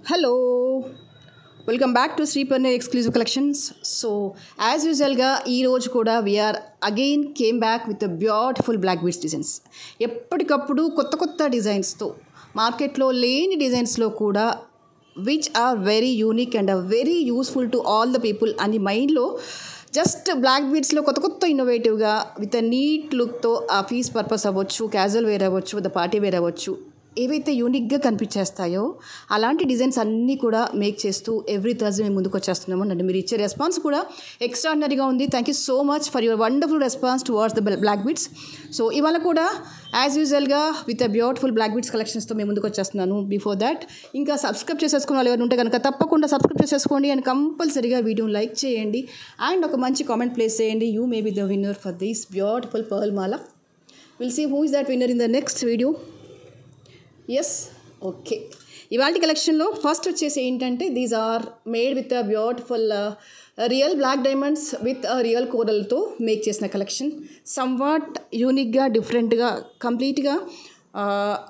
Hello, welcome back to Shri Panneer exclusive collections. So as యూజువల్గా ఈరోజు కూడా we are again came back with beautiful black beads designs. ఎప్పటికప్పుడు కొత్త కొత్త డిజైన్స్తో మార్కెట్లో లేని డిజైన్స్లో కూడా which are very unique and very useful to all the people అని మైండ్లో జస్ట్ బ్లాక్ బీడ్స్లో కొత్త కొత్త ఇన్నోవేటివ్గా విత్ నీట్ లుక్తో ఆఫీస్ పర్పస్ అవ్వచ్చు, క్యాజువల్ వేర్ అవ్వచ్చు, విత్ పార్టీ వేర్ అవ్వచ్చు, ఏవైతే యూనిక్గా కనిపించేస్తాయో అలాంటి డిజైన్స్ అన్నీ కూడా మేక్ చేస్తూ ఎవ్రీ థర్స్డే మేము ముందుకు వచ్చేస్తున్నాము. అండ్ మీరు ఇచ్చే రెస్పాన్స్ కూడా ఎక్స్ట్రాడినరీగా ఉంది. Thank you so much for your wonderful response towards the black beads. So ఇవాళ కూడా యాజ్ యూజువల్గా with a beautiful black beads కలెక్షన్స్తో మేము ముందుకు వచ్చేస్తున్నాను. బిఫోర్ దాట్ ఇంకా సబ్స్క్రైబ్ చేసేసుకున్న వాళ్ళు ఎవరు ఉంటే కనుక తప్పకుండా సబ్స్క్రైబ్ చేసేసుకోండి అండ్ కంపల్సరీగా వీడియోని లైక్ చేయండి అండ్ ఒక మంచి కామెంట్ ప్లేస్ చేయండి. You may be the winner for this beautiful pearl మాల. Will see who is that winner in the next video. Yes, okay. ఇవాళ కలెక్షన్లో ఫస్ట్ వచ్చేసి ఏంటంటే these are made with a beautiful real black diamonds with real కోరల్తో make చేసిన కలెక్షన్. Somewhat యూనిక్గా, డిఫరెంట్గా, కంప్లీట్గా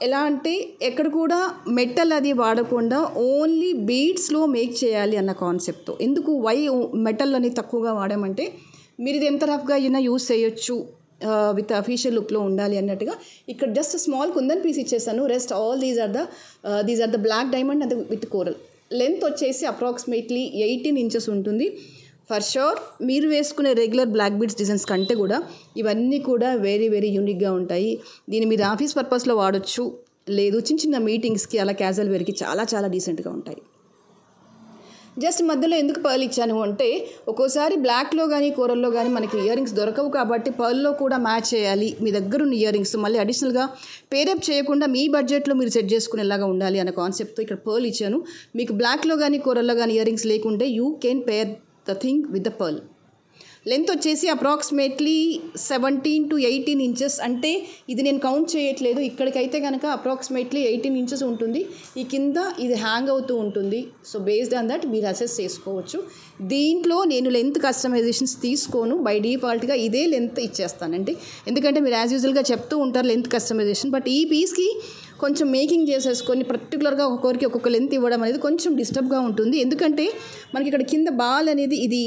ఎలా అంటే ఎక్కడ కూడా మెటల్ అది వాడకుండా ఓన్లీ బీడ్స్లో మేక్ చేయాలి అన్న కాన్సెప్ట్తో. ఎందుకు వై మెటల్ అని తక్కువగా వాడామంటే మీరు ఇది ఎంత రఫ్గా అయినా యూస్ చేయొచ్చు, విత్ అఫీషియల్ లుక్లో ఉండాలి అన్నట్టుగా ఇక్కడ జస్ట్ స్మాల్ కుందన్ పీస్ ఇచ్చేసాను. Rest all these are the black diamond and with coral. Length వచ్చేసి అప్రాక్సిమేట్లీ 18 ఇంచెస్ ఉంటుంది. ఫర్ షూర్ మీరు వేసుకునే రెగ్యులర్ బ్లాక్ బీడ్స్ డిజైన్స్ కంటే కూడా ఇవన్నీ కూడా వెరీ వెరీ యూనిక్గా ఉంటాయి. దీన్ని మీరు ఆఫీస్ పర్పస్లో వాడచ్చు, లేదు చిన్న చిన్న మీటింగ్స్కి అలా క్యాజువల్ వేర్కి చాలా చాలా డీసెంట్గా ఉంటాయి. జస్ట్ మధ్యలో ఎందుకు పర్ల్ ఇచ్చాను అంటే ఒక్కోసారి బ్లాక్లో కానీ కోరల్లో కానీ మనకి ఇయర్ రింగ్స్ దొరకవు కాబట్టి పర్ల్లో కూడా మ్యాచ్ చేయాలి. మీ దగ్గర ఉన్న ఇయర్ రింగ్స్ మళ్ళీ అడిషనల్గా పేరప్ చేయకుండా మీ బడ్జెట్లో మీరు సెట్ చేసుకునేలాగా ఉండాలి అనే కాన్సెప్ట్తో ఇక్కడ పర్ల్ ఇచ్చాను. మీకు బ్లాక్లో కానీ కోరల్లో కానీ ఇయర్ రింగ్స్ లేకుంటే you can pair the thing with the pearl. Length వచ్చేసి అప్రాక్సిమేట్లీ 17 to 18 ఇంచెస్. అంటే ఇది నేను కౌంట్ చేయట్లేదు, ఇక్కడికైతే కనుక అప్రాక్సిమేట్లీ 18 ఇంచెస్ ఉంటుంది. ఈ కింద ఇది హ్యాంగ్ అవుతూ ఉంటుంది. సో బేస్డ్ ఆన్ దట్ మీరు అసెస్ చేసుకోవచ్చు. దీంట్లో నేను లెంత్ కస్టమైజేషన్స్ తీసుకోను, బై డిఫాల్ట్గా ఇదే లెంత్ ఇచ్చేస్తానండి. ఎందుకంటే మీరు యాజ్ యూజువల్గా చెప్తూ ఉంటారు లెంత్ కస్టమైజేషన్, బట్ ఈ పీస్కి కొంచెం మేకింగ్ చేసేసుకొని పర్టికులర్గా ఒక్కొక్కరికి ఒక్కొక్క లెంత్ ఇవ్వడం అనేది కొంచెం డిస్టర్బ్గా ఉంటుంది. ఎందుకంటే మనకి ఇక్కడ కింద బాల్ అనేది ఇది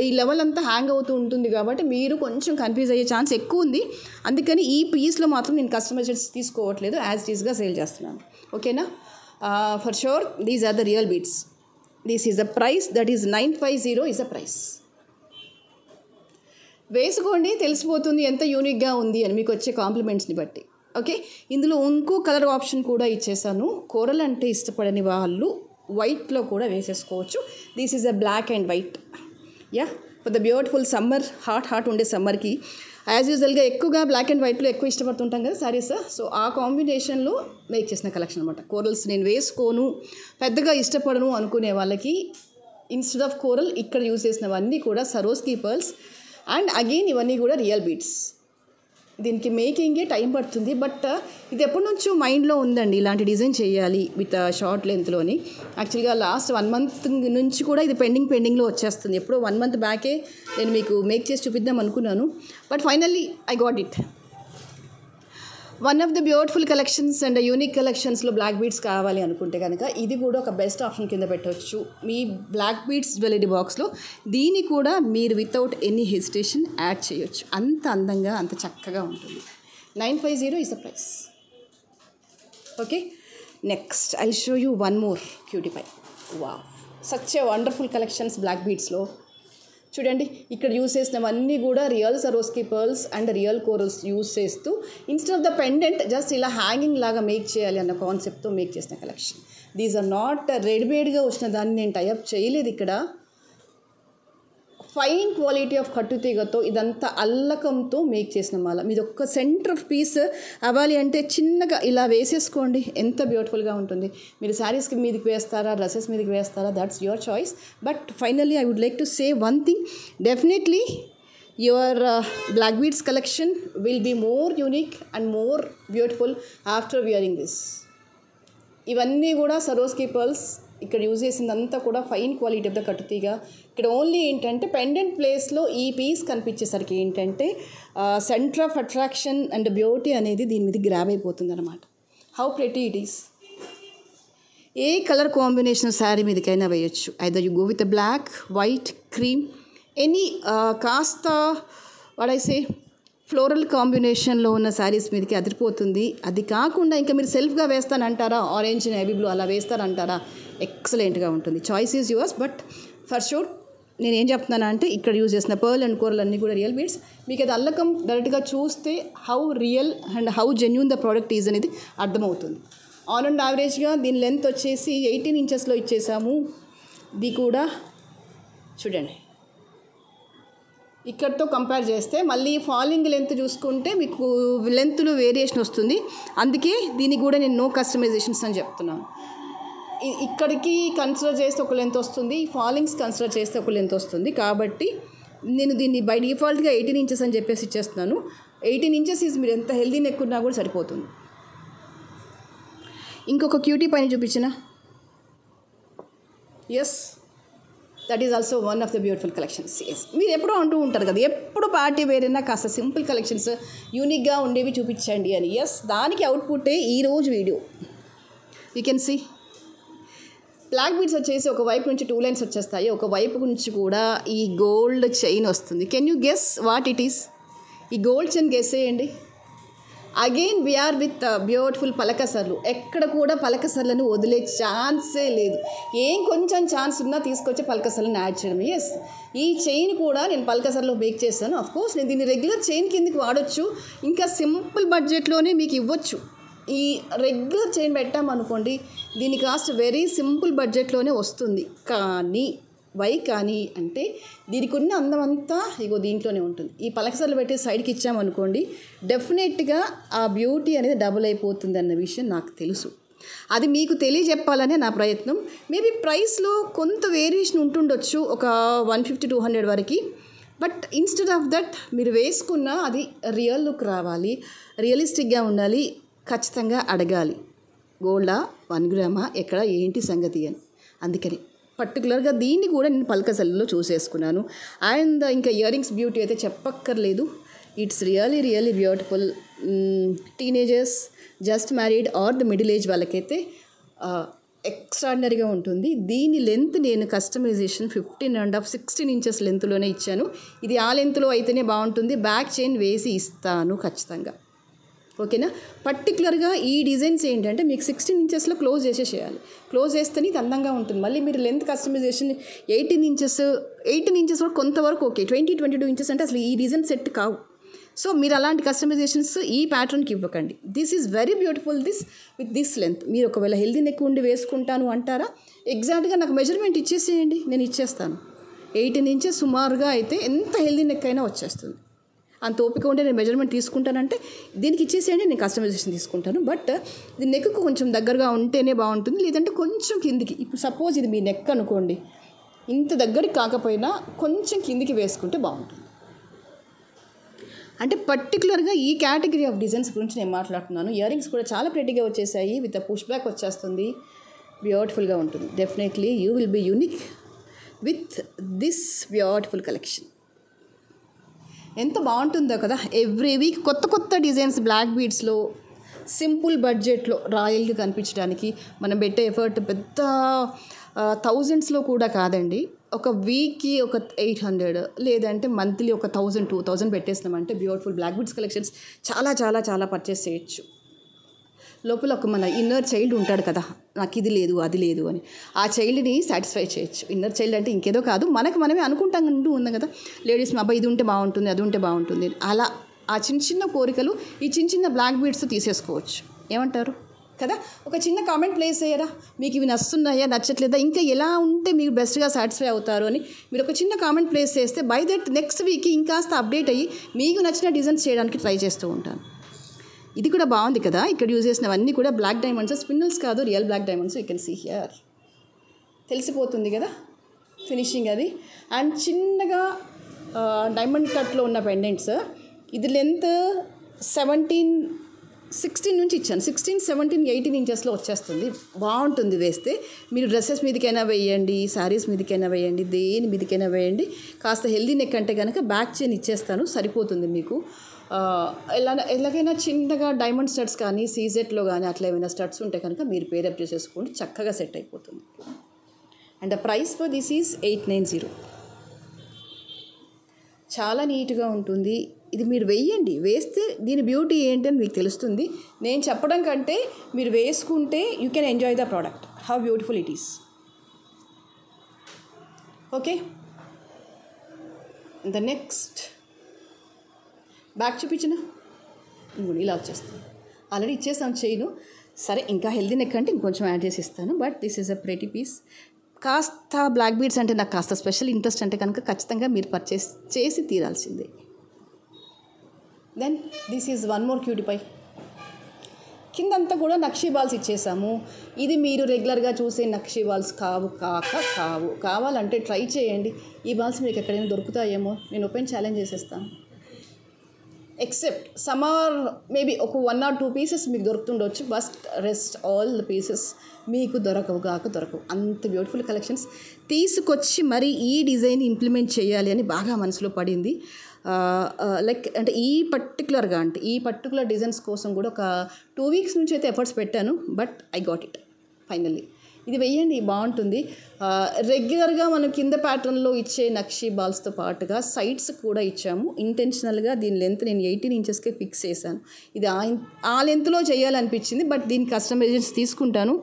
ఈ లెవెల్ అంతా హ్యాంగ్ అవుతూ ఉంటుంది కాబట్టి మీరు కొంచెం కన్ఫ్యూజ్ అయ్యే ఛాన్స్ ఎక్కువ ఉంది. అందుకని ఈ పీస్లో మాత్రం నేను కస్టమైజేషన్స్ తీసుకోవట్లేదు, యాజ్ ఇట్ ఈస్గా సేల్ చేస్తున్నాను. ఓకేనా? For sure these are the real beads. This is a price, that is 950 is a price. వేసుకోండి, తెలిసిపోతుంది ఎంత యూనిక్గా ఉంది అని మీకు వచ్చే కాంప్లిమెంట్స్ని బట్టి. ఓకే, ఇందులో ఇంకో కలర్ ఆప్షన్ కూడా ఇచ్చేసాను. కోరల్ అంటే ఇష్టపడని వాళ్ళు వైట్లో కూడా వేసేసుకోవచ్చు. This is a black and white. Yeah, for the beautiful summer, hot ఉండే సమ్మర్కి యాజ్ యూజువల్గా ఎక్కువగా బ్లాక్ అండ్ వైట్లో ఎక్కువ ఇష్టపడుతుంటాం కదా సారీస్. సో ఆ కాంబినేషన్లో మేక్ చేసిన కలెక్షన్ అనమాట. కోరల్స్ నేను వేసుకోను, పెద్దగా ఇష్టపడను అనుకునే వాళ్ళకి ఇన్స్టెడ్ ఆఫ్ కోరల్ ఇక్కడ యూజ్ చేసినవన్నీ కూడా సరోస్కి పర్ల్స్ అండ్ అగైన్ ఇవన్నీ కూడా రియల్ బీడ్స్. దీనికి మేకింగే టైం పడుతుంది, బట్ ఇది ఎప్పటి నుంచో మైండ్లో ఉందండి ఇలాంటి డిజైన్ చేయాలి విత్ షార్ట్ లెంత్లోని. యాక్చువల్గా లాస్ట్ 1 month నుంచి కూడా ఇది పెండింగ్లో వచ్చేస్తుంది. ఎప్పుడో 1 month బ్యాకే నేను మీకు మేక్ చేసి చూపిద్దాం అనుకున్నాను, but finally I got it. One of the beautiful collections and unique కలెక్షన్స్లో బ్లాక్ బీడ్స్ కావాలి అనుకుంటే కనుక ఇది కూడా ఒక బెస్ట్ ఆప్షన్ కింద పెట్టవచ్చు. మీ బ్లాక్ బీడ్స్ జ్యువెలరీ బాక్స్లో దీన్ని కూడా మీరు వితౌట్ ఎనీ హెసిటేషన్ యాడ్ చేయొచ్చు. అంత అందంగా, అంత చక్కగా ఉంటుంది. 950 is the price. Okay, next I show you one more cutie pie. Wow, such a wonderful collections black బీడ్స్లో. చూడండి, ఇక్కడ యూస్ చేసినవన్నీ కూడా real Swarovski pearls and real corals use చేస్తూ instead of the pendant just ఇలా hanging లాగా make చేయాలి అన్న కాన్సెప్ట్తో మేక్ చేసిన కలెక్షన్. దీస్ ఆర్ నాట్ రెడీమేడ్గా వచ్చిన దాన్ని నేను టైఅప్ చేయలేదు. ఇక్కడ ఫైన్ క్వాలిటీ ఆఫ్ కట్టుతీగతో ఇదంతా అల్లకంతో మేక్ చేసిన మాల. మీది ఒక్క సెంటర్ ఆఫ్ పీస్ అవ్వాలి అంటే చిన్నగా ఇలా వేసేసుకోండి, ఎంత బ్యూటిఫుల్గా ఉంటుంది. మీరు శారీస్కి మీదకి వేస్తారా, డ్రెస్సెస్ మీదకి వేస్తారా, that's your choice. But finally I would like to say one thing, definitely your black beads collection will be more unique and more beautiful after wearing this. ఇవన్నీ కూడా సరోస్కి పర్ల్స్. ఇక్కడ యూజ్ చేసిందంతా కూడా fine quality of the కట్టుతీగ. ఇక్కడ only ఏంటంటే pendant ప్లేస్లో ఈ పీస్ కనిపించేసరికి ఏంటంటే centre of attraction and beauty అనేది దీని మీద గ్రాబ్ అయిపోతుంది అనమాట. How pretty it is. ఏ కలర్ కాంబినేషన్ శారీ మీదకైనా వేయచ్చు. Either you go with black, white, cream, any కాస్త వాట్ ఐ సే ఫ్లోరల్ కాంబినేషన్లో ఉన్న శారీస్ మీదకి అదిరిపోతుంది. అది కాకుండా ఇంకా మీరు సెల్ఫ్గా వేస్తానంటారా, ఆరెంజ్ నేవీ బ్లూ అలా వేస్తానంటారా, ఎక్సలెంట్గా ఉంటుంది. Choice is yours. But for sure నేను ఏం చెప్తున్నాను అంటే ఇక్కడ యూజ్ చేసిన పర్ల్ అండ్ కోరల్ అన్నీ కూడా రియల్ బీడ్స్. మీకు అది అల్లకం డైరెక్ట్గా చూస్తే how real and how genuine the product is అనేది అర్థమవుతుంది. ఆన్ అండ్ యావరేజ్గా దీని లెంత్ వచ్చేసి 18 ఇంచెస్లో ఇచ్చేసాము. ఇది కూడా చూడండి, ఇక్కడితో కంపేర్ చేస్తే మళ్ళీ ఫాలింగ్ లెంత్ చూసుకుంటే మీకు లెంత్లో వేరియేషన్ వస్తుంది. అందుకే దీనికి కూడా నేను నో కస్టమైజేషన్స్ అని చెప్తున్నాను. ఇక్కడికి కన్సిడర్ చేస్తే ఒక లెంత్ వస్తుంది, ఫాలింగ్స్ కన్సిడర్ చేస్తే ఒక లెంత్ వస్తుంది. కాబట్టి నేను దీన్ని బై డిఫాల్ట్గా 18 ఇంచెస్ అని చెప్పేసి ఇచ్చేస్తున్నాను. 18 ఇంచెస్ ఈజ్ మీరు ఎంత హెల్దీ నెక్ ఉన్నా కూడా సరిపోతుంది. ఇంకొక క్యూటీ పైన చూపించిన yes, that is also one of the beautiful collections. Yes, మీరు ఎప్పుడూ అంటూ ఉంటారు కదా, ఎప్పుడు పార్టీ వేర్ అయినా కాస్త సింపుల్ కలెక్షన్స్ యూనిక్గా ఉండేవి చూపించండి అని. ఎస్, దానికి అవుట్పుట్టే ఈరోజు video. You can see black beads వచ్చేసి ఒక వైపు నుంచి 2 లైన్స్ వచ్చేస్తాయి, ఒక వైపు నుంచి కూడా ఈ గోల్డ్ చైన్ వస్తుంది. Can you guess what it is? ఈ గోల్డ్ చైన్ గెస్ చేయండి. అగైన్ వీఆర్ విత్ బ్యూటిఫుల్ పలకసర్లు. ఎక్కడ కూడా పలకసర్లను వదిలే ఛాన్సే లేదు. ఏం కొంచెం ఛాన్స్ ఉన్నా తీసుకొచ్చి పలకసర్లను యాడ్ చేయడం. ఎస్, ఈ చైన్ కూడా నేను పలకసర్లో బేక్ చేస్తాను. అఫ్కోర్స్ నేను దీన్ని రెగ్యులర్ చైన్ కిందకి వాడచ్చు, ఇంకా సింపుల్ బడ్జెట్లోనే మీకు ఇవ్వచ్చు. ఈ రెగ్యులర్ చైన్ పెట్టామనుకోండి, దీని కాస్ట్ వెరీ సింపుల్ బడ్జెట్లోనే వస్తుంది. కానీ అంటే దీనికి ఉన్న అందం అంతా ఇగో దీంట్లోనే ఉంటుంది. ఈ పలకసర్లు పెట్టి సైడ్కి ఇచ్చామనుకోండి, డెఫినెట్గా ఆ బ్యూటీ అనేది డబుల్ అయిపోతుంది అన్న విషయం నాకు తెలుసు. అది మీకు తెలియజెప్పాలనే నా ప్రయత్నం. మేబీ ప్రైస్లో కొంత వేరియేషన్ ఉంటుండొచ్చు, ఒక 150-200 వరకు. బట్ ఇన్స్టెడ్ ఆఫ్ దట్ మీరు వేసుకున్న అది రియల్ లుక్ రావాలి, రియలిస్టిక్గా ఉండాలి. ఖచ్చితంగా అడగాలి, గోల్డా 1 గ్రామా ఎక్కడ ఏంటి సంగతి అని. అందుకని పర్టికులర్గా దీన్ని కూడా నేను పలకసల్లో చూసేసుకున్నాను. అండ్ ఇంకా ఇయర్ రింగ్స్ బ్యూటీ అయితే చెప్పక్కర్లేదు. It's really beautiful. Teenagers, just married or the middle age వాళ్ళకైతే ఎక్స్ట్రాడినరీగా ఉంటుంది. దీని లెంత్ నేను కస్టమైజేషన్ 16 ఇంచెస్ లెంత్లోనే ఇచ్చాను. ఇది ఆ లెంత్లో అయితేనే బాగుంటుంది. బ్యాక్ చైన్ వేసి ఇస్తాను ఖచ్చితంగా. ఓకేనా? పర్టికులర్గా ఈ డిజైన్స్ ఏంటంటే మీకు 16 ఇంచెస్లో క్లోజ్ చేసేసేయాలి. క్లోజ్ చేస్తేనే ఇది అందంగా ఉంటుంది. మళ్ళీ మీరు లెంత్ కస్టమైజేషన్ 18 ఇంచెస్ కూడా కొంతవరకు ఓకే. 20-22 ఇంచెస్ అంటే అసలు ఈ డిజైన్ సెట్ కావు. సో మీరు అలాంటి కస్టమైజేషన్స్ ఈ ప్యాటర్న్కి ఇవ్వకండి. This is very beautiful with this length. మీరు ఒకవేళ హెల్దీ నెక్ ఉండి వేసుకుంటాను అంటారా, ఎగ్జాక్ట్గా నాకు మెజర్మెంట్ ఇచ్చేసేయండి, నేను ఇచ్చేస్తాను. 18 ఇంచెస్ సుమారుగా అయితే ఎంత హెల్దీ నెక్ అయినా వచ్చేస్తుంది. అంత ఓపిక ఉంటే నేను మెజర్మెంట్ తీసుకుంటానంటే దీనికి ఇచ్చేసేయండి, నేను కస్టమైజేషన్ తీసుకుంటాను. బట్ ఇది నెక్కు కొంచెం దగ్గరగా ఉంటేనే బాగుంటుంది, లేదంటే కొంచెం కిందికి. ఇప్పుడు సపోజ్ ఇది మీ నెక్ అనుకోండి, ఇంత దగ్గరికి కాకపోయినా కొంచెం కిందికి వేసుకుంటే బాగుంటుంది. అంటే పర్టికులర్గా ఈ కేటగిరీ ఆఫ్ డిజైన్స్ గురించి నేను మాట్లాడుతున్నాను. ఇయర్ రింగ్స్ కూడా చాలా ప్రెట్టీగా వచ్చేసాయి, విత్ పుష్ బ్యాక్ వచ్చేస్తుంది, బ్యూటిఫుల్గా ఉంటుంది. Definitely you will be unique with this beautiful collection. ఎంత బాగుంటుందో కదా. ఎవ్రీ వీక్ కొత్త డిజైన్స్ బ్లాక్ బీడ్స్లో సింపుల్ బడ్జెట్లో రాయల్గా కనిపించడానికి మనం పెట్టే ఎఫర్ట్ పెద్ద థౌజండ్స్లో కూడా కాదండి. ఒక వీక్కి ఒక 800 లేదంటే మంత్లీ ఒక 1000-2000 పెట్టేసినామంటే బ్యూటిఫుల్ బ్లాక్ బీడ్స్ కలెక్షన్స్ చాలా పర్చేస్ చేయొచ్చు. లోపల ఒక మన ఇన్నర్ చైల్డ్ ఉంటాడు కదా, నాకు ఇది లేదు అది లేదు అని, ఆ చైల్డ్ని సాటిస్ఫై చేయొచ్చు. ఇన్నర్ చైల్డ్ అంటే ఇంకేదో కాదు, మనమే అనుకుంటాం ఉన్నాం కదా లేడీస్, మా అబ్బాయి ఇది ఉంటే బాగుంటుంది, అది ఉంటే బాగుంటుంది. అలా ఆ చిన్న కోరికలు ఈ చిన్న బ్లాక్ బీడ్స్ తీసేసుకోవచ్చు. ఏమంటారు కదా? ఒక చిన్న కామెంట్ ప్లేస్ అయ్యారా, మీకు ఇవి నచ్చుతున్నాయా నచ్చట్లేదా, ఇంకా ఎలా ఉంటే మీరు బెస్ట్గా సాటిస్ఫై అవుతారు అని మీరు ఒక చిన్న కామెంట్ ప్లేస్ చేస్తే బై దట్ నెక్స్ట్ వీక్ ఇంకాస్త అప్డేట్ అయ్యి మీకు నచ్చిన డిజైన్స్ చేయడానికి ట్రై చేస్తూ ఉంటాను. ఇది కూడా బాగుంది కదా. ఇక్కడ యూజ్ చేసినవన్నీ కూడా బ్లాక్ డైమండ్స్, స్పిన్నల్స్ కాదు, real black diamonds. You can see here, తెలిసిపోతుంది కదా ఫినిషింగ్ అది. అండ్ చిన్నగా డైమండ్ కట్లో ఉన్న పెండెంట్స్. ఇది లెంత్ 16 నుంచి ఇచ్చాను. 16, 17, 18 ఇంచెస్లో వచ్చేస్తుంది. బాగుంటుంది వేస్తే. మీరు డ్రెస్సెస్ మీదకైనా వేయండి, శారీస్ మీదకైనా వేయండి, దేని మీదకైనా వేయండి. కాస్త హెల్దీ నెక్ అంటే కనుక బ్యాక్ చైన్ ఇచ్చేస్తాను, సరిపోతుంది మీకు. ఎలాగైనా చిన్నగా డైమండ్ స్టడ్స్ కానీ సీజెట్లో కానీ అట్లా ఏమైనా స్టడ్స్ ఉంటే కనుక మీరు పేరప్ చేసేసుకోండి, చక్కగా సెట్ అయిపోతుంది. And the price for this is 890. చాలా నీట్గా ఉంటుంది. ఇది మీరు వేయండి, వేస్తే దీని బ్యూటీ ఏంటని మీకు తెలుస్తుంది. నేను చెప్పడం కంటే మీరు వేసుకుంటే you can enjoy the product, how beautiful it is. Okay, the next back చూపించిన ఇలా వచ్చేస్తుంది. ఆల్రెడీ ఇచ్చేసాను చైను. సరే, ఇంకా హెల్దీ నెక్ అంటే ఇంకొంచెం యాడ్ చేసి ఇస్తాను. But this is a pretty piece. కాస్త బ్లాక్ బీడ్స్ అంటే నాకు కాస్త స్పెషల్ ఇంట్రెస్ట్ అంటే కనుక ఖచ్చితంగా మీరు పర్చేస్ చేసి తీరాల్సిందే. Then this is one more cutie pie. కిందంతా కూడా నక్షీ బాల్స్ ఇచ్చేసాము. ఇది మీరు రెగ్యులర్గా చూసే నక్షీ బాల్స్ కావాలంటే ట్రై చేయండి. ఈ బాల్స్ మీకు ఎక్కడైనా దొరుకుతాయేమో, నేను ఓపెన్ ఛాలెంజ్ చేసేస్తాను. ఎక్సెప్ట్ సమ్ ఆర్ మేబీ ఒక 1 or 2 పీసెస్ మీకు దొరుకుతుండొచ్చు. But rest all the pieces మీకు దొరకవు. అంత బ్యూటిఫుల్ కలెక్షన్స్ తీసుకొచ్చి మరి ఈ డిజైన్ ఇంప్లిమెంట్ చేయాలి అని బాగా మనసులో పడింది. లైక్ అంటే ఈ పర్టికులర్ డిజైన్స్ కోసం కూడా ఒక 2 weeks నుంచి అయితే ఎఫర్ట్స్ పెట్టాను. But I got it finally. ఇది వెయ్యండి, బాగుంటుంది. రెగ్యులర్గా మనం కింద ప్యాటర్న్లో ఇచ్చే నక్షీ బాల్స్తో పాటుగా సైడ్స్ కూడా ఇచ్చాము. ఇంటెన్షనల్గా దీని లెంత్ నేను 18 inchesకే ఫిక్స్ చేశాను. ఇది ఆ లెంత్లో చేయాలనిపించింది. బట్ దీని కస్టమైజేషన్స్ తీసుకుంటాను.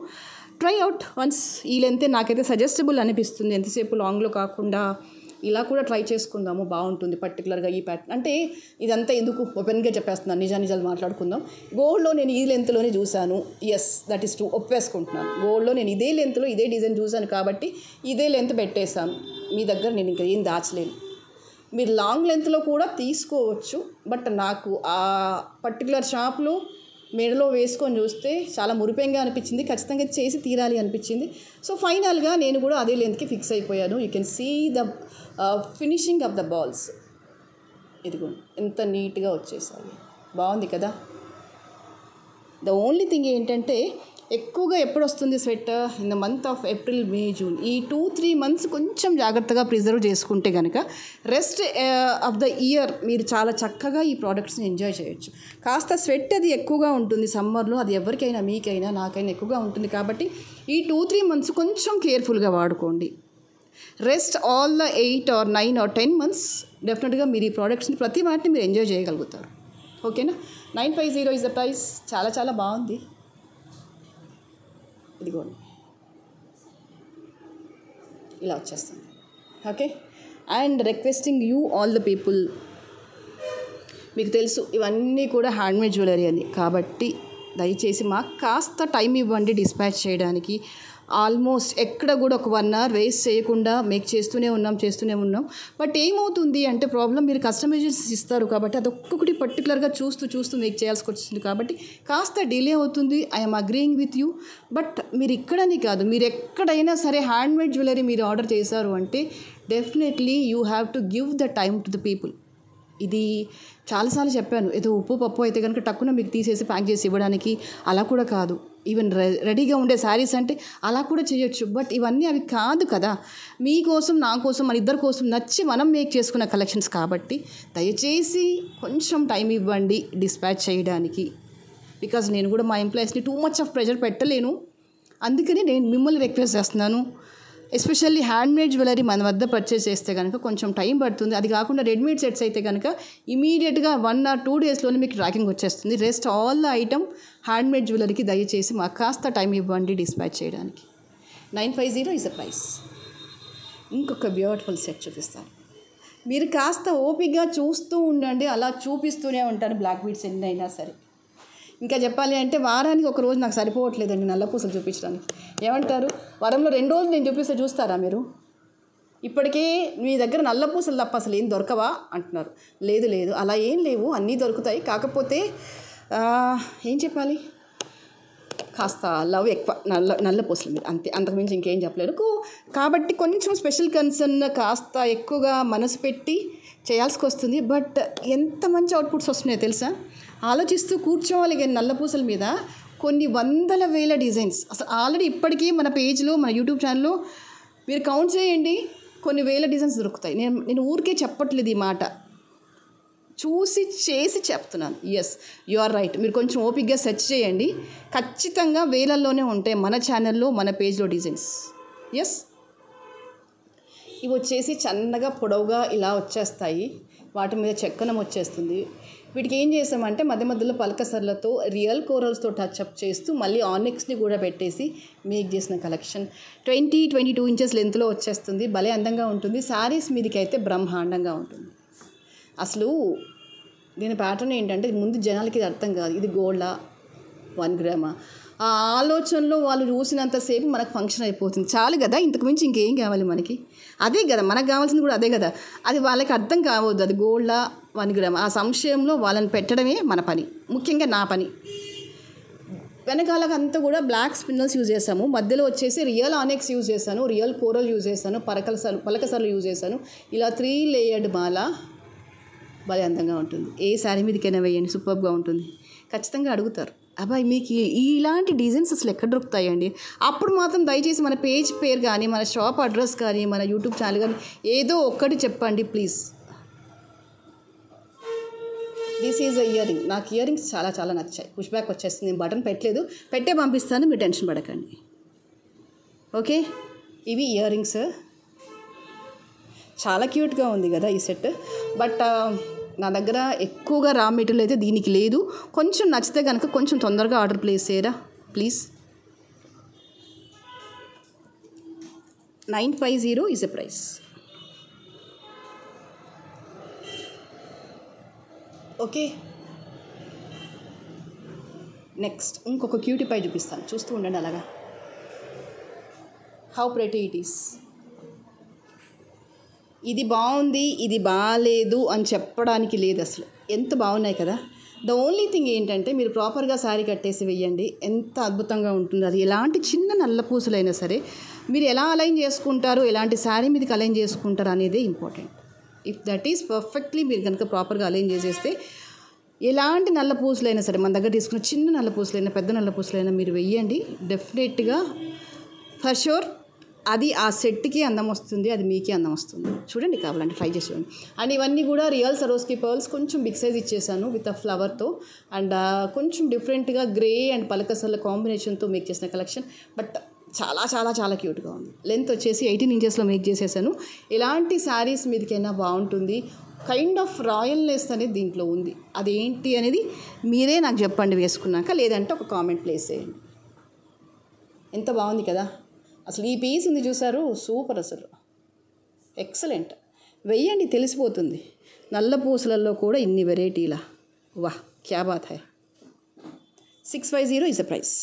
Try out once. ఈ లెంతే నాకైతే సజెస్టబుల్ అనిపిస్తుంది. ఎంతసేపు లాంగ్లో కాకుండా ఇలా కూడా ట్రై చేసుకుందాము, బాగుంటుంది. పర్టికులర్గా ఈ ప్యాటర్న్ అంటే ఇదంతా ఎందుకు ఓపెన్గా చెప్పేస్తున్నాను, నిజాలు మాట్లాడుకుందాం. గోల్డ్లో నేను ఈ లెంత్లోనే చూశాను. ఎస్, దట్ ఈస్ ట్రూ, ఒప్పేసుకుంటున్నాను. గోల్డ్లో నేను ఇదే లెంత్లో ఇదే డిజైన్ చూశాను కాబట్టి ఇదే లెంత్ పెట్టేశాను. మీ దగ్గర నేను ఇంకా ఏం దాచలేను. మీరు లాంగ్ లెంత్లో కూడా తీసుకోవచ్చు. బట్ నాకు ఆ పర్టికులర్ షాప్లో మెడలో వేసుకొని చూస్తే చాలా మురిపెంగా అనిపించింది. ఖచ్చితంగా చేసి తీరాలి అనిపించింది. సో ఫైనల్గా నేను కూడా అదే లెంత్కి ఫిక్స్ అయిపోయాను. You can see the finishing of the balls. ఇదిగోండి ఎంత నీట్గా వచ్చేసాయి, బాగుంది కదా. ద ఓన్లీ థింగ్ ఏంటంటే ఎక్కువగా ఎప్పుడు వస్తుంది sweat, in the month of April, May, June. ఈ 2-3 months కొంచెం జాగ్రత్తగా ప్రిజర్వ్ చేసుకుంటే కనుక రెస్ట్ ఆఫ్ ద ఇయర్ మీరు చాలా చక్కగా ఈ ప్రోడక్ట్స్ని ఎంజాయ్ చేయొచ్చు. కాస్త స్వెట్ అది ఎక్కువగా ఉంటుంది సమ్మర్లో. అది ఎవరికైనా, మీకైనా, నాకైనా ఎక్కువగా ఉంటుంది. కాబట్టి ఈ 2-3 months కొంచెం కేర్ఫుల్గా వాడుకోండి. Rest all the 8 or 9 or 10 months డెఫినెట్గా మీరు ఈ ప్రోడక్ట్స్ని ప్రతి వాటిని మీరు ఎంజాయ్ చేయగలుగుతారు. ఓకేనా. 950 ఇస్ ద ప్రైస్. చాలా చాలా బాగుంది. ఇదిగోండి ఇలా వచ్చేస్తుంది. Okay, and requesting you all the people, మీకు తెలుసు ఇవన్నీ కూడా హ్యాండ్మేడ్ జ్యువెలరీ అని, కాబట్టి దయచేసి మాకు కాస్త టైం ఇవ్వండి డిస్పాచ్ చేయడానికి. ఆల్మోస్ట్ ఎక్కడ కూడా ఒక 1 hour వేస్ట్ చేయకుండా మేక్ చేస్తూనే ఉన్నాం. బట్ ఏమవుతుంది అంటే ప్రాబ్లం, మీరు కస్టమైజేషన్స్ ఇస్తారు కాబట్టి అది ఒక్కొక్కటి పర్టికులర్గా చూస్తూ మేక్ చేయాల్సి వస్తుంది. కాబట్టి కాస్త డిలే అవుతుంది. I'm agreeing with you. But మీరు ఇక్కడని కాదు, మీరు ఎక్కడైనా సరే హ్యాండ్మేడ్ జ్యువెలరీ మీరు ఆర్డర్ చేశారు అంటే definitely you have to give the time to the people. ఇది చాలాసార్లు చెప్పాను. ఏదో ఉప్పు పప్పు అయితే కనుక టక్కున మీకు తీసేసి ప్యాక్ చేసి ఇవ్వడానికి అలా కూడా కాదు. ఈవెన్ రెడీగా ఉండే శారీస్ అంటే అలా కూడా చేయొచ్చు. బట్ ఇవన్నీ అవి కాదు కదా. మీకోసం, నా కోసం, మన ఇద్దరి కోసం నచ్చి మనం మేక్ చేసుకున్న కలెక్షన్స్ కాబట్టి దయచేసి కొంచెం టైం ఇవ్వండి డిస్పాచ్ చేయడానికి. బికాజ్ నేను కూడా మా ఎంప్లాయీస్ని టూ మచ్ ఆఫ్ ప్రెషర్ పెట్టలేను. అందుకని నేను మిమ్మల్ని రిక్వెస్ట్ చేస్తున్నాను. ఎస్పెషల్లీ హ్యాండ్మేడ్ జ్యువెలరీ మన వద్ద పర్చేస్ చేస్తే కనుక కొంచెం టైం పడుతుంది. అది కాకుండా రెడీమేడ్ సెట్స్ అయితే కనుక ఇమీడియట్గా 1 or 2 daysలోనే మీకు ట్రాకింగ్ వచ్చేస్తుంది. Rest all the item handmade జ్యువెలరీకి దయచేసి మాకు కాస్త టైం ఇవ్వండి డిస్పాచ్ చేయడానికి. 950 ఇస్ ద ప్రైస్. ఇంకొక బ్యూటిఫుల్ సెట్ చూపిస్తాను. మీరు కాస్త ఓపికగా చూస్తూ ఉండండి, అలా చూపిస్తూనే ఉంటాను బ్లాక్ బీడ్స్ ఎన్ని అయినా సరే. ఇంకా చెప్పాలి అంటే వారానికి ఒక రోజు నాకు సరిపోవట్లేదండి నల్లపూసలు చూపించడానికి. ఏమంటారు, వారంలో 2 రోజులు నేను చూపిస్తే చూస్తారా మీరు? ఇప్పటికే మీ దగ్గర నల్లపూసలు తప్ప అసలు ఏం దొరకవా అంటున్నారు. లేదు అలా ఏం లేవు, అన్నీ దొరుకుతాయి. కాకపోతే ఏం చెప్పాలి, కాస్త లవ్ ఎక్కువ నల్లపూసల మీద, అంతే. అంతకుమించి ఇంకేం చెప్పలేరు. కాబట్టి కొంచెం స్పెషల్ కన్సర్న్ కాస్త ఎక్కువగా మనసు పెట్టి చేయాల్సి వస్తుంది. బట్ ఎంత మంచి అవుట్పుట్స్ వస్తున్నాయో తెలుసా. ఆలోచిస్తూ కూర్చోవాలి. కానీ నల్లపూసల మీద కొన్ని 100,000 డిజైన్స్ అసలు ఆల్రెడీ ఇప్పటికీ మన పేజ్లో, మన యూట్యూబ్ ఛానల్లో మీరు కౌంట్ చేయండి, కొన్ని వేల డిజైన్స్ దొరుకుతాయి. నేను ఊరికే చెప్పట్లేదు ఈ మాట. చూసి చేసి చెప్తున్నాను. Yes, you are right. మీరు కొంచెం ఓపిక్గా సెర్చ్ చేయండి, ఖచ్చితంగా వేలల్లోనే ఉంటాయి మన ఛానల్లో, మన పేజ్లో డిజైన్స్. ఎస్, ఇవి వచ్చేసి చన్నగా పొడవుగా ఇలా వచ్చేస్తాయి, వాటి మీద చెక్కనం వచ్చేస్తుంది. వీటికి ఏం చేసామంటే మధ్య మధ్యలో పలకసర్లతో రియల్ కోరల్స్తో టచ్అప్ చేస్తూ మళ్ళీ ఆనిక్స్ని కూడా పెట్టేసి మేక్ చేసిన కలెక్షన్. 22 ఇంచెస్ లెంత్లో వచ్చేస్తుంది, భలే అందంగా ఉంటుంది. శారీస్ మీదకి అయితే బ్రహ్మాండంగా ఉంటుంది. అసలు దీని ప్యాటర్న్ ఏంటంటే ముందు జనాలకి ఇది అర్థం కాదు, ఇది గోల్డా 1 గ్రామా, ఆ ఆలోచనలో వాళ్ళు చూసినంతసేపు మనకు ఫంక్షన్ అయిపోతుంది. చాలు కదా, ఇంతకు మించి ఇంకేం కావాలి మనకి? అదే కదా మనకు కావాల్సింది కూడా అదే కదా. అది వాళ్ళకి అర్థం కావద్దు అది గోల్డా 1 గ్రామ్. ఆ సంశయంలో వాళ్ళని పెట్టడమే మన పని, ముఖ్యంగా నా పని. వెనకాలకు అంతా కూడా బ్లాక్ స్పిన్నల్స్ యూజ్ చేసాము, మధ్యలో వచ్చేసి రియల్ ఆనెక్స్ యూజ్ చేశాను, రియల్ కోరల్ యూజ్ చేశాను, పలకసర్లు యూజ్ చేశాను. ఇలా 3 లేయర్డ్ మాల భలే అందంగా ఉంటుంది. ఏ శారీ మీదకైనా వేయండి, సూపర్గా ఉంటుంది. ఖచ్చితంగా అడుగుతారు, అబ్బాయి మీకు ఇలాంటి డిజైన్స్ అసలు ఎక్కడ దొరుకుతాయండి? అప్పుడు మాత్రం దయచేసి మన పేజ్ పేరు కానీ, మన షాప్ అడ్రస్ కానీ, మన యూట్యూబ్ ఛానల్ కానీ ఏదో ఒక్కటి చెప్పండి please. This is a ear ring. నాకు ఇయర్ రింగ్స్ చాలా చాలా నచ్చాయి. పుష్ బ్యాక్ వచ్చేస్తుంది, నేను బటన్ పెట్టలేదు, పెట్టే పంపిస్తాను, మీరు టెన్షన్ పడకండి. ఓకే, ఇవి ఇయర్ రింగ్స్. చాలా క్యూట్గా ఉంది కదా ఈ సెట్. బట్ నా దగ్గర ఎక్కువగా రా మెటీరియల్ అయితే దీనికి లేదు. కొంచెం నచ్చితే కనుక కొంచెం తొందరగా ఆర్డర్ ప్లేస్ చేయరా please. 950 is a price. Okay, next ఇంకొక క్యూటీ పై చూపిస్తాను, చూస్తూ ఉండండి అలాగా. How pretty it is. ఇది బాగుంది, ఇది బాగాలేదు అని చెప్పడానికి లేదు, అసలు ఎంత బాగున్నాయి కదా. ద ఓన్లీ థింగ్ ఏంటంటే మీరు ప్రాపర్గా శారీ కట్టేసి వేయండి, ఎంత అద్భుతంగా ఉంటుంది. అది ఎలాంటి చిన్న నల్ల పూసలైనా సరే మీరు ఎలా అలైన్ చేసుకుంటారు, ఎలాంటి శారీ మీదకి అలైన్ చేసుకుంటారు అనేదే important. If that is perfectly మీరు కనుక ప్రాపర్గా అలైన్ చేసేస్తే ఎలాంటి నల్ల పూసలైనా సరే, మన దగ్గర తీసుకున్న చిన్న నల్ల పూసలైనా పెద్ద నల్ల పూసలైనా మీరు వెయ్యండి, డెఫినెట్గా ఫర్ షూర్ అది ఆ సెట్కి అందం వస్తుంది, అది మీకే అందం వస్తుంది. చూడండి, కావాలంటే ట్రై చేసి చూడండి. అండ్ ఇవన్నీ కూడా రియల్ సరోస్కి పర్ల్స్, కొంచెం బిగ్ సైజ్ ఇచ్చేసాను విత్ అ ఫ్లవర్తో. అండ్ కొంచెం డిఫరెంట్గా గ్రే అండ్ పలకసర్ల కాంబినేషన్తో మేక్ చేసిన కలెక్షన్. బట్ చాలా చాలా చాలా క్యూట్గా ఉంది. లెంత్ వచ్చేసి 18 ఇంచెస్లో మేక్ చేసేసాను. ఎలాంటి శారీస్ మీదకైనా బాగుంటుంది. కైండ్ ఆఫ్ రాయల్నెస్ అనేది దీంట్లో ఉంది. అదేంటి అనేది మీరే నాకు చెప్పండి వేసుకున్నాక, లేదంటే ఒక కామెంట్ ప్లేస్ చేయండి. ఎంత బాగుంది కదా అసలు. ఈ పీస్ ఉంది చూసారు, సూపర్, అసలు ఎక్సలెంట్. వెయ్యండి, తెలిసిపోతుంది. నల్ల పూసలలో కూడా ఇన్ని వెరైటీలా, వాహ్ క్యా బాత్ హై. 650 is the price.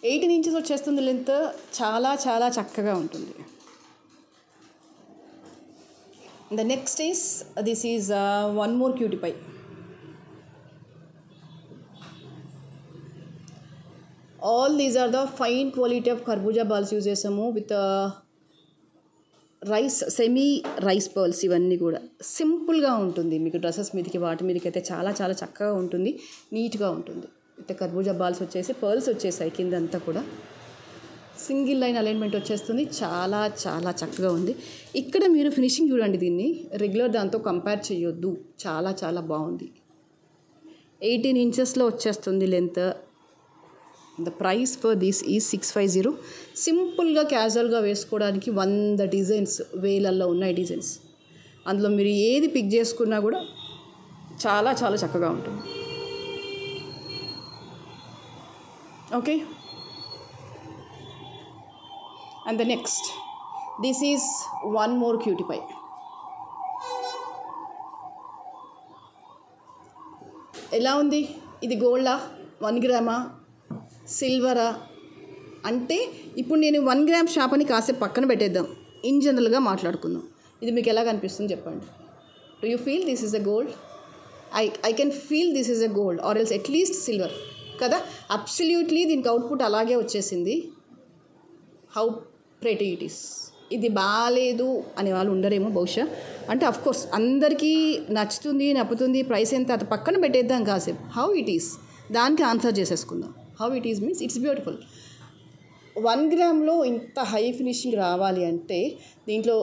Eighteen inches వచ్చేస్తుంది లెంత్, చాలా చాలా చక్కగా ఉంటుంది. The next is this is one more cutie pie. All these are the fine quality of karbuja balls use చేసాము with rice, semi rice pearls. ఇవన్నీ కూడా సింపుల్గా ఉంటుంది మీకు డ్రెస్సెస్ మీదకి, వాటి మీదకి అయితే చాలా చాలా చక్కగా ఉంటుంది, నీట్గా ఉంటుంది. విత్ కర్బూజా బాల్స్ వచ్చేసి పర్ల్స్ వచ్చేసాయి కిందంతా కూడా. సింగిల్ లైన్ అలైన్మెంట్ వచ్చేస్తుంది, చాలా చాలా చక్కగా ఉంది. ఇక్కడ మీరు ఫినిషింగ్ చూడండి, దీన్ని రెగ్యులర్ దాంతో కంపేర్ చేయొద్దు, చాలా చాలా బాగుంది. 18 ఇంచెస్లో వచ్చేస్తుంది length. The price for this is 650. సింపుల్గా క్యాజువల్గా వేసుకోవడానికి 100 డిజైన్స్, వేలల్లో ఉన్నాయి డిజైన్స్. అందులో మీరు ఏది పిక్ చేసుకున్నా కూడా చాలా చాలా చక్కగా ఉంటుంది. Okay, and the next this is one more cutie pie. ఎలా ఉంది? ఇది గోల్డా, 1 గ్రామా, సిల్వరా అంటే ఇప్పుడు నేను 1 గ్రామ్ షాప్ అని కాసేపు పక్కన పెట్టేద్దాం, ఇన్ జనరల్గా మాట్లాడుకుందాం. ఇది మీకు ఎలా కనిపిస్తుంది చెప్పండి. Do you feel this is a gold? I can feel this is a gold or else at least silver కదా. అబ్సల్యూట్లీ దీనికి అవుట్పుట్ అలాగే వచ్చేసింది. How pretty it is. ఇది బాగాలేదు అనే వాళ్ళు ఉండరేమో బహుశా. అంటే అఫ్కోర్స్ అందరికీ నచ్చుతుంది, నప్పుతుంది, ప్రైస్ ఎంత అది పక్కన పెట్టేద్దాం కాసేపు. హౌ ఇట్ ఈస్, దానికి ఆన్సర్ చేసేసుకుందాం. How it is means it's beautiful. 1 గ్రామ్లో ఇంత హై ఫినిషింగ్ రావాలి అంటే దీంట్లో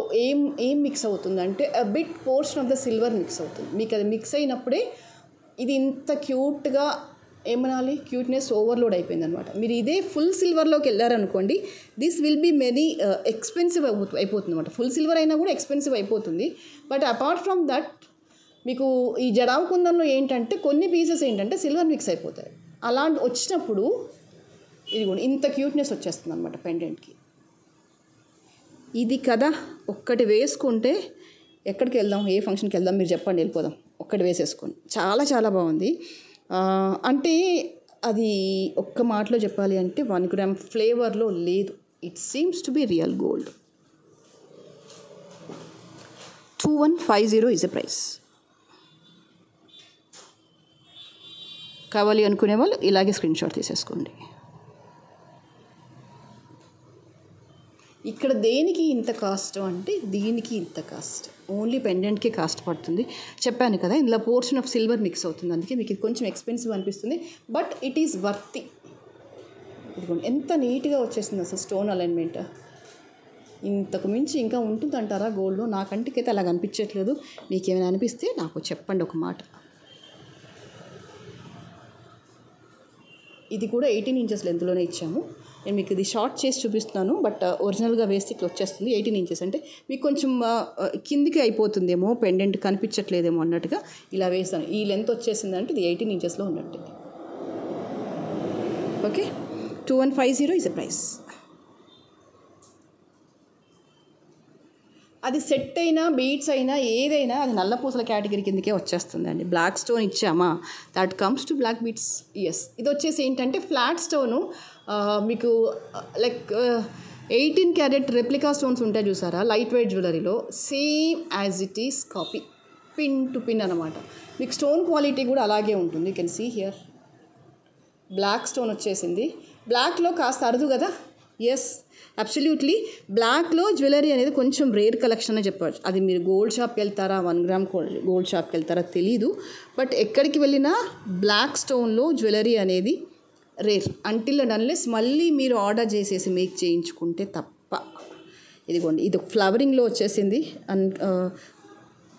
ఏం మిక్స్ అవుతుందంటే bit portion of the silver mix అవుతుంది. మీకు అది మిక్స్ అయినప్పుడే ఇది ఇంత క్యూట్గా ఏమనాలి, క్యూట్నెస్ ఓవర్లోడ్ అయిపోయింది అనమాట. మీరు ఇదే ఫుల్ సిల్వర్లోకి వెళ్ళారనుకోండి, this will be many expensive అయిపోతుంది అనమాట. ఫుల్ సిల్వర్ అయినా కూడా ఎక్స్పెన్సివ్ అయిపోతుంది. బట్ అపార్ట్ ఫ్రమ్ దట్ మీకు ఈ జడావు కుందంలో ఏంటంటే కొన్ని పీసెస్ ఏంటంటే సిల్వర్ మిక్స్ అయిపోతాయి. అలాంటి వచ్చినప్పుడు ఇది కూడా ఇంత క్యూట్నెస్ వచ్చేస్తుంది అనమాట పెండెంట్కి. ఇది కదా ఒక్కటి వేసుకుంటే ఎక్కడికి వెళ్దాం, ఏ ఫంక్షన్కి వెళ్దాం మీరు చెప్పండి, వెళ్ళిపోదాం. ఒక్కటి వేసేసుకోండి, చాలా చాలా బాగుంది. అంటే అది ఒక్క మాటలో చెప్పాలి అంటే 1 గ్రామ్ ఫ్లేవర్లో లేదు. It seems to be real gold. 2150 is a price. కావాలి అనుకునే వాళ్ళు ఇలాగే స్క్రీన్ షాట్ తీసేసుకోండి. ఇక్కడ దేనికి ఇంత కాస్ట్ అంటే దీనికి ఇంత కాస్ట్, ఓన్లీ పెండెంట్కి కాస్ట్ పడుతుంది. చెప్పాను కదా ఇందులో పోర్షన్ ఆఫ్ సిల్వర్ మిక్స్ అవుతుంది, అందుకే మీకు ఇది కొంచెం ఎక్స్పెన్సివ్ అనిపిస్తుంది. But it is worthy. ఇదిగోండి ఎంత నీట్గా వచ్చేసింది అసలు స్టోన్ అలైన్మెంట్. ఇంతకు మించి ఇంకా ఉంటుందంటారా గోల్డ్లో? నా కంటికైతే అలా అనిపించట్లేదు. మీకేమైనా అనిపిస్తే నాకు చెప్పండి ఒక మాట. ఇది కూడా 18 ఇంచెస్ లెంత్లోనే ఇచ్చాము. నేను మీకు ఇది షార్ట్ చేసి చూపిస్తున్నాను, బట్ ఒరిజినల్గా వేస్తే ఇట్లా వచ్చేస్తుంది. 18 ఇంచెస్ అంటే మీకు కొంచెం కిందికి అయిపోతుందేమో, పెండెంట్ కనిపించట్లేదేమో అన్నట్టుగా ఇలా వేస్తాను. ఈ లెంత్ వచ్చేసిందంటే ఇది 18 ఇంచెస్లో ఉన్నట్టు. Okay, 2150 is a price. అది సెట్ అయినా బీట్స్ అయినా ఏదైనా అది నల్లపూసల కేటగిరీ కిందకే వచ్చేస్తుందండి. బ్లాక్ స్టోన్ ఇచ్చామా, that comes to black beads. Yes, ఇది వచ్చేసి ఏంటంటే ఫ్లాట్ స్టోను. మీకు లైక్ 18 క్యారెట్ రెప్లికా స్టోన్స్ ఉంటాయి చూసారా లైట్ వెయిట్ జ్యువెలరీలో, same as it is copy, pin to pin అనమాట. మీకు స్టోన్ క్వాలిటీ కూడా అలాగే ఉంటుంది. You can see here black stone వచ్చేసింది. బ్లాక్లో కాస్త అరుదు కదా. Yes, absolutely. బ్లాక్లో జ్యువెలరీ అనేది కొంచెం రేర్ కలెక్షన్ అని చెప్పచ్చు. అది మీరు గోల్డ్ షాప్కి వెళ్తారా, 1 గ్రామ్ గోల్డ్ షాప్కి వెళ్తారా తెలీదు. బట్ ఎక్కడికి వెళ్ళినా బ్లాక్ స్టోన్లో జ్యువెలరీ అనేది రేర్, అంటిల్ అండ్ అన్లెస్ మళ్ళీ మీరు ఆర్డర్ చేసేసి మేక్ చేయించుకుంటే తప్ప. ఇదిగోండి, ఇది ఫ్లవరింగ్లో వచ్చేసింది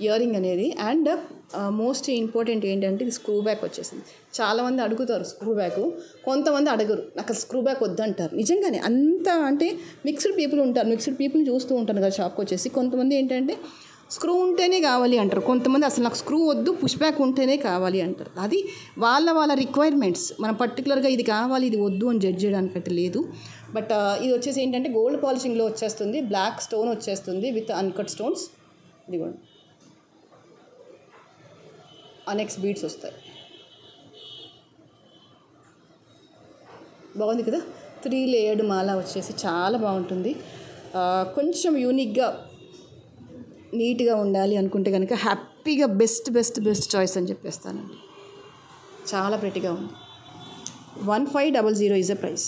ఇయర్ రింగ్ అనేది. అండ్ మోస్ట్ ఇంపార్టెంట్ ఏంటంటే ఇది స్క్రూ బ్యాక్ వచ్చేసింది. చాలామంది అడుగుతారు స్క్రూ బ్యాక్, కొంతమంది అడగరు, నాకు స్క్రూ బ్యాక్ వద్దంటారు. నిజంగానే అంత అంటే మిక్స్డ్ పీపుల్ ఉంటారు. మిక్స్డ్ పీపుల్ చూస్తూ ఉంటాను కదా షాప్కి వచ్చేసి. కొంతమంది ఏంటంటే స్క్రూ ఉంటేనే కావాలి అంటారు, కొంతమంది అసలు నాకు స్క్రూ వద్దు పుష్ బ్యాక్ ఉంటేనే కావాలి అంటారు. అది వాళ్ళ రిక్వైర్మెంట్స్. మనం పర్టికులర్గా ఇది కావాలి ఇది వద్దు అని జడ్జ్ చేయడానికంటే లేదు. బట్ ఇది వచ్చేసి ఏంటంటే గోల్డ్ పాలిషింగ్లో వచ్చేస్తుంది, బ్లాక్ స్టోన్ వచ్చేస్తుంది విత్ అన్కట్ స్టోన్స్. ఇదిగోండి అనెక్స్ బీడ్స్ వస్తాయి. బాగుంది కదా. 3 లేయర్డ్ మాల వచ్చేసి చాలా బాగుంటుంది. కొంచెం యూనిక్గా నీట్గా ఉండాలి అనుకుంటే కనుక హ్యాపీగా బెస్ట్ చాయిస్ అని చెప్పేస్తానండి. చాలా ప్రెట్టిగా ఉంది. 1500 ఈజ్ ఎ ప్రైస్.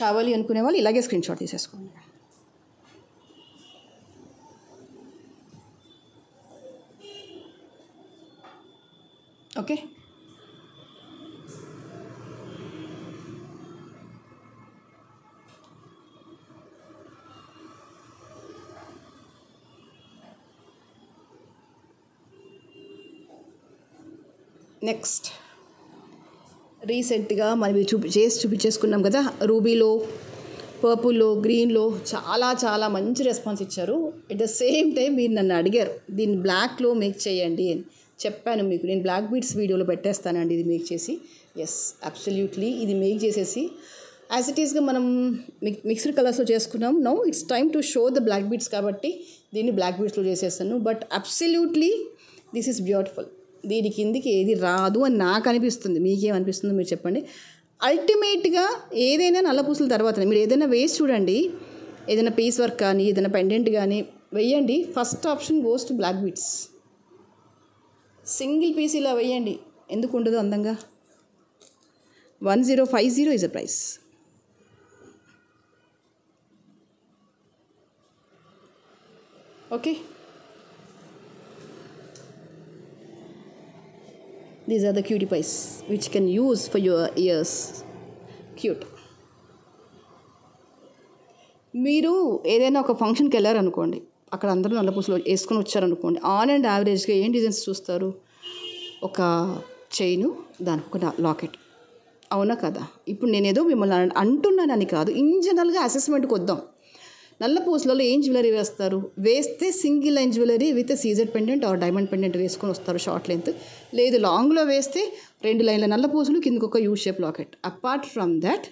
కావాలి అనుకునే వాళ్ళు ఇలాగే స్క్రీన్ షాట్ తీసేసుకోండి. ఓకే, నెక్స్ట్ రీసెంట్గా మనం చూపించేసుకున్నాం కదా, రూబీలో, పర్పుల్లో, గ్రీన్లో చాలా మంచి రెస్పాన్స్ ఇచ్చారు. ఎట్ ద సేమ్ టైం మీరు నన్ను అడిగారు దీన్ని బ్లాక్లో మేక్ చేయండి అని చెప్పాను మీకు. నేను బ్లాక్ బీడ్స్ వీడియోలో పెట్టేస్తానండి ఇది మేక్ చేసి. ఎస్, అబ్సల్యూట్లీ ఇది మేక్ చేసేసి యాజ్ ఇట్ ఈస్గా మనం మిక్స్డ్ కలర్స్లో చేసుకున్నాం. Now it's time to show the black beads కాబట్టి దీన్ని బ్లాక్ బీడ్స్లో చేసేస్తాను. But absolutely this is beautiful. దీని కిందికి ఏది రాదు అని నాకు అనిపిస్తుంది. మీకేమనిపిస్తుందో మీరు చెప్పండి. అల్టిమేట్గా ఏదైనా నల్లపూసల తర్వాత మీరు ఏదైనా వేసి చూడండి, ఏదైనా పీస్ వర్క్ కానీ ఏదైనా పెండెంట్ కానీ వేయండి, first option goes to black beads. Single piece ఇలా వేయండి, ఎందుకు ఉండదు అందంగా. 1050 is a price. Okay, these are the cutie pies which you can use for your ears. Cute. మీరు ఏదైనా ఒక ఫంక్షన్కి వెళ్ళారనుకోండి, అక్కడ అందరూ నల్ల పూసలు వేసుకొని వచ్చారనుకోండి, ఆన్ అండ్ యావరేజ్గా ఏం డిజైన్స్ చూస్తారు? ఒక చైను, దానికి ఒక లాకెట్. అవునా కదా? ఇప్పుడు నేనేదో మిమ్మల్ని అంటున్నానని కాదు, ఇన్ జనరల్గా అసెస్మెంట్కి వద్దాం. నల్ల పూసలలో ఏం జ్యువెలరీ వేస్తారు? వేస్తే single line jewellery with Caesar pendant or diamond pendant వేసుకొని వస్తారు షార్ట్ లెంత్. లేదు లాంగ్లో వేస్తే 2 లైన్ల నల్ల పూసలు, కిందకు ఒక U shape locket. Apart from that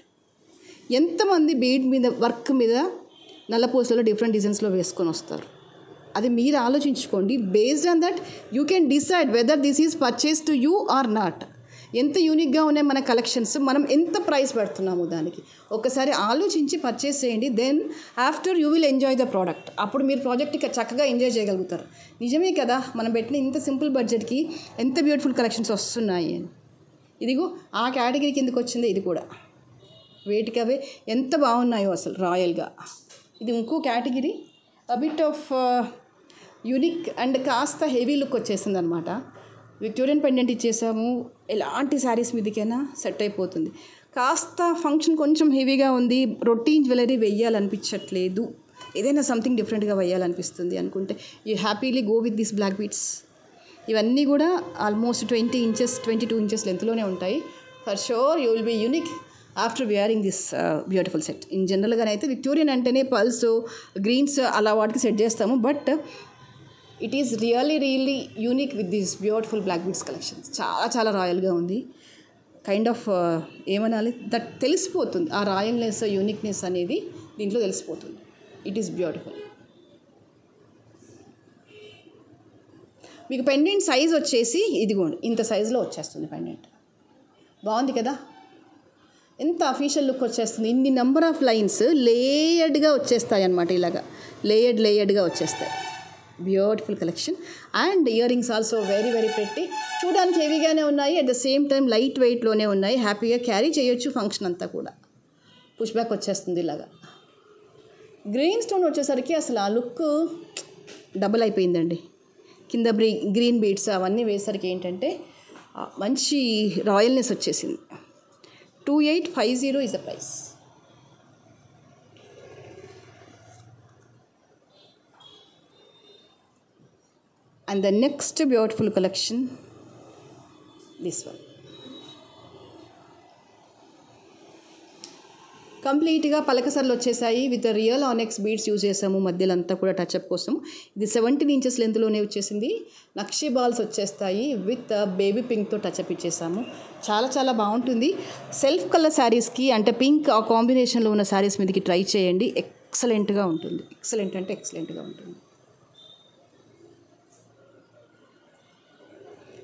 ఎంతమంది బీడ్ మీద వర్క్ మీద నల్ల పూసలలో డిఫరెంట్ డిజైన్స్లో వేసుకొని వస్తారు? అది మీరు ఆలోచించుకోండి. Based on that you can decide whether this is purchase to you or not. ఎంత యూనిక్గా ఉన్నాయి మన కలెక్షన్స్, మనం ఎంత ప్రైస్ పెడుతున్నాము దానికి ఒకసారి ఆలోచించి పర్చేస్ చేయండి. Then after you will enjoy the product. అప్పుడు మీరు ప్రాజెక్ట్కి చక్కగా ఎంజాయ్ చేయగలుగుతారు. నిజమే కదా, మనం పెట్టిన ఇంత సింపుల్ బడ్జెట్కి ఎంత బ్యూటిఫుల్ కలెక్షన్స్ వస్తున్నాయి అని. ఇదిగో ఆ కేటగిరీ కిందకి వచ్చింది. ఇది కూడా వేటికి అవే ఎంత బాగున్నాయో అసలు రాయల్గా. ఇది ఇంకో category, a bit of unique and కాస్త హెవీ లుక్ వచ్చేసింది అనమాట. విక్టోరియన్ పెండెంట్ ఇచ్చేసాము, ఎలాంటి శారీస్ మీదకైనా సెట్ అయిపోతుంది. కాస్త ఫంక్షన్ కొంచెం హెవీగా ఉంది, రొటీన్ జ్యువెలరీ వేయాలనిపించట్లేదు, ఏదైనా సంథింగ్ డిఫరెంట్గా వేయాలనిపిస్తుంది అనుకుంటే you happily go with this black beads. ఇవన్నీ కూడా ఆల్మోస్ట్ 20 ఇంచెస్ 22 ఇంచెస్ లెంత్లోనే ఉంటాయి. For sure you will be unique after wearing this beautiful set. In జనరల్గానైతే విక్టోరియన్ అంటేనే పల్స్, గ్రీన్స్ అలా వాటికి సెట్ చేస్తాము, but it is really unique with this beautiful black beads collections. చాలా రాయల్గా ఉంది. కైండ్ ఆఫ్ ఏమనాలి, దట్ తెలిసిపోతుంది ఆ రాయల్నెస్, యూనిక్నెస్ అనేది దీంట్లో తెలిసిపోతుంది. It is beautiful. మీకు పెండెంట్ సైజ్ వచ్చేసి ఇదిగోండి ఇంత సైజులో వచ్చేస్తుంది పెండెంట్. బాగుంది కదా, ఎంత అఫీషియల్ లుక్ వచ్చేస్తుంది. ఇన్ని నెంబర్ ఆఫ్ లైన్స్ లేయర్డ్గా వచ్చేస్తాయి అన్నమాట. ఇలాగా లేయర్డ్గా వచ్చేస్తాయి. Beautiful collection. And ear rings also very pretty. చూడడానికి హెవీగానే ఉన్నాయి, at the same time light వెయిట్లోనే ఉన్నాయి. హ్యాపీగా క్యారీ చేయొచ్చు ఫంక్షన్ అంతా కూడా. పుష్ బ్యాక్ వచ్చేస్తుంది ఇలాగా. గ్రీన్ స్టోన్ వచ్చేసరికి అసలు ఆ లుక్ డబుల్ అయిపోయిందండి. కింద గ్రీన్ బీడ్స్ అవన్నీ వేసరికి ఏంటంటే మంచి రాయల్నెస్ వచ్చేసింది. 2850 is the price. And the next beautiful collection, this one. కంప్లీట్గా పలకసర్లు వచ్చేసాయి విత్ రియల్ ఆనెక్స్ బీడ్స్ యూజ్ చేసాము. మధ్యలో అంతా కూడా టచ్అప్ కోసం. ఇది 17 ఇంచెస్ లెంత్లోనే వచ్చేసింది. నక్షి బాల్స్ వచ్చేస్తాయి విత్ బేబీ పింక్తో టచ్అప్ ఇచ్చేసాము. చాలా బాగుంటుంది. సెల్ఫ్ కలర్ శారీస్కి అంటే పింక్ ఆ కాంబినేషన్లో ఉన్న శారీస్ మీదకి ట్రై చేయండి. ఎక్సలెంట్గా ఉంటుంది. ఎక్సలెంట్గా ఉంటుంది.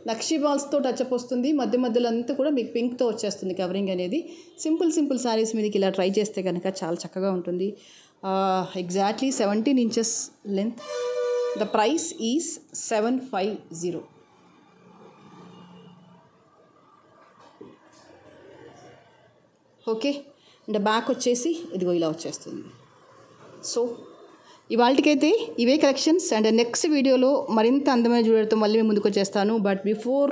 నక్షి బాల్స్తో టచ్అప్ వస్తుంది. మధ్యలో అంతా కూడా మీకు పింక్తో వచ్చేస్తుంది కవరింగ్ అనేది. సింపుల్ శారీస్ మీదకి ఇలా ట్రై చేస్తే కనుక చాలా చక్కగా ఉంటుంది. Exactly 17 inches length. The price is 750. Okay. And back వచ్చేసి ఇదిగో ఇలా వచ్చేస్తుంది. సో ఇవాళకైతే ఇవే కలెక్షన్స్. అండ్ నెక్స్ట్ వీడియోలో మరింత అందమైన జ్యువెలరీతో మళ్ళీ మేము ముందుకు వచ్చేస్తాను. But before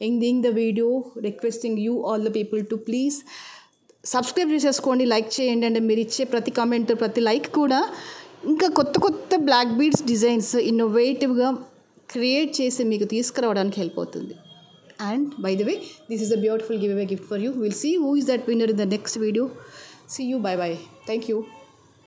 ending the video requesting you all the people to please subscribe చేసేసుకోండి, లైక్ చేయండి. అండ్ మీరు ఇచ్చే ప్రతి కామెంట్, ప్రతి లైక్ కూడా ఇంకా కొత్త బ్లాక్ బీడ్స్ డిజైన్స్ ఇన్నోవేటివ్గా క్రియేట్ చేసి మీకు తీసుకురావడానికి హెల్ప్ అవుతుంది. And by the way, this is a beautiful give away gift for you. Will see who is that winner in the next video. See you. Bye. Thank you.